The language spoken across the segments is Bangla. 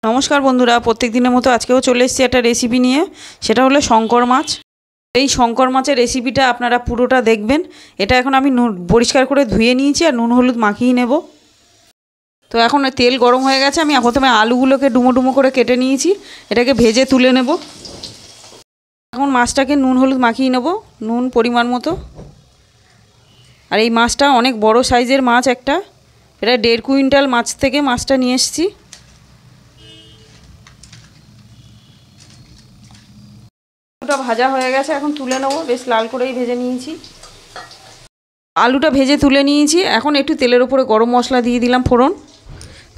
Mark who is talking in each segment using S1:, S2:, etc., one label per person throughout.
S1: নমস্কার বন্ধুরা, প্রত্যেক দিনের মতো আজকেও চলে এসেছি একটা রেসিপি নিয়ে। সেটা হলো শঙ্কর মাছ। এই শঙ্কর মাছের রেসিপিটা আপনারা পুরোটা দেখবেন। এটা এখন আমি পরিষ্কার করে ধুয়ে নিয়েছি আর নুন হলুদ মাখিয়ে নেব। তো এখন তেল গরম হয়ে গেছে। আমি প্রথমে আলুগুলোকে ডুমো ডুমো করে কেটে নিয়েছি, এটাকে ভেজে তুলে নেব। এখন মাছটাকে নুন হলুদ মাখিয়ে নেব, নুন পরিমাণ মতো। আর এই মাছটা অনেক বড় সাইজের মাছ, একটা প্রায় 1.5 কুইন্টাল মাছ থেকে মাছটা নিয়ে এসেছি। আলুটা ভাজা হয়ে গেছে, এখন তুলে নেব। বেশ লাল করেই ভেজে নিয়েছি। আলুটা ভেজে তুলে নিয়েছি। এখন একটু তেলের উপরে গরম মশলা দিয়ে দিলাম ফোড়ন,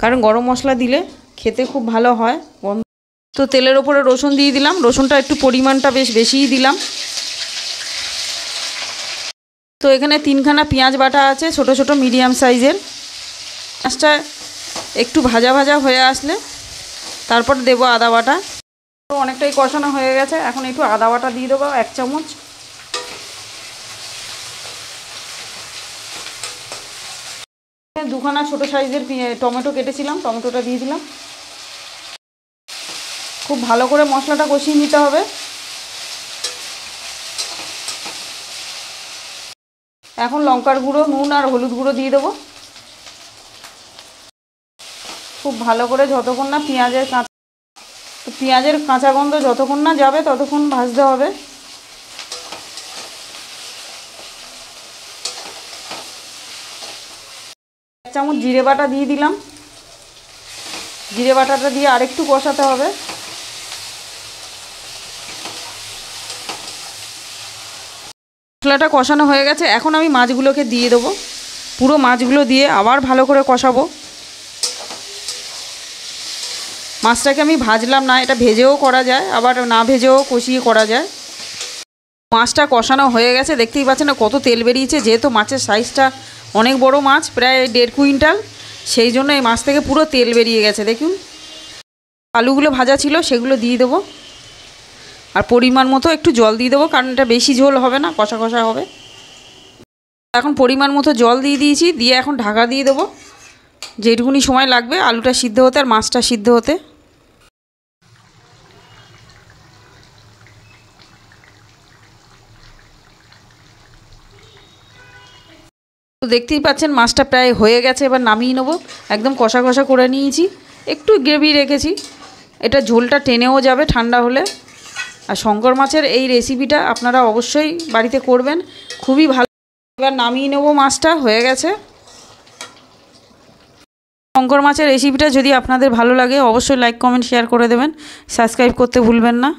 S1: কারণ গরম মশলা দিলে খেতে খুব ভালো হয়। তো তেলের উপরে রসুন দিয়ে দিলাম। রসুনটা একটু পরিমাণটা বেশ বেশিই দিলাম। তো এখানে 3খানা পেঁয়াজ বাটা আছে, ছোট ছোট মিডিয়াম সাইজের। পেঁয়াজটা একটু ভাজা ভাজা হয়ে আসলে তারপর দেব আদা বাটা। তো অনেকটাই কষানো হয়ে গেছে, এখন একটু আদা বাটা দিয়ে দেবো 1 চামচ। দুখানা ছোট সাইজের টমেটো কেটেছিলাম, টমেটোটা দিয়ে দিলাম। খুব ভালো করে মশলাটা কষিয়ে নিতে হবে। এখন লঙ্কার গুঁড়ো, নুন আর হলুদ গুঁড়ো দিয়ে দেবো। খুব ভালো করে যতক্ষণ না পেঁয়াজের কাঁচা গন্ধ যতক্ষণ না যাবে ততক্ষণ ভাজতে হবে। এক চামচ জিরে বাটা দিয়ে দিলাম। জিরে বাটাটা দিয়ে আরেকটু কষাতে হবে। মশলাটা কষানো হয়ে গেছে, এখন আমি মাছগুলোকে দিয়ে দেবো। পুরো মাছগুলো দিয়ে আবার ভালো করে কষাবো। মাছটাকে আমি ভাজলাম না, এটা ভেজেও করা যায়, আবার না ভেজেও কষিয়ে করা যায়। মাছটা কষানো হয়ে গেছে, দেখতেই পাচ্ছেন না কত তেল বেরিয়েছে। যেহেতু মাছের সাইজটা অনেক বড় মাছ, প্রায় 1.5 কুইন্টাল, সেই জন্য এই মাছ থেকে পুরো তেল বেরিয়ে গেছে। দেখুন, আলুগুলো ভাজা ছিল সেগুলো দিয়ে দেবো। আর পরিমাণ মতো একটু জল দিয়ে দেবো, কারণ এটা বেশি ঝোল হবে না, কষা কষা হবে। এখন পরিমাণ মতো জল দিয়ে দিয়েছি, দিয়ে এখন ঢাকা দিয়ে দেবো যেটুকুনি সময় লাগবে আলুটা সিদ্ধ হতে আর মাছটা সিদ্ধ হতে। তো দেখতেই পাচ্ছেন মাছটা প্রায় হয়ে গেছে, এবার নামিয়ে নেবো। একদম কষা কষা করে নিয়েছি, একটু গ্রেভি রেখেছি। এটা ঝোলটা টেনেও যাবে ঠান্ডা হলে। আর শঙ্কর মাছের এই রেসিপিটা আপনারা অবশ্যই বাড়িতে করবেন, খুবই ভালো। এবার নামিয়ে নেব, মাছটা হয়ে গেছে। শঙ্কর মাছের রেসিপিটা যদি আপনাদের ভালো লাগে অবশ্যই লাইক কমেন্ট শেয়ার করে দেবেন, সাবস্ক্রাইব করতে ভুলবেন না।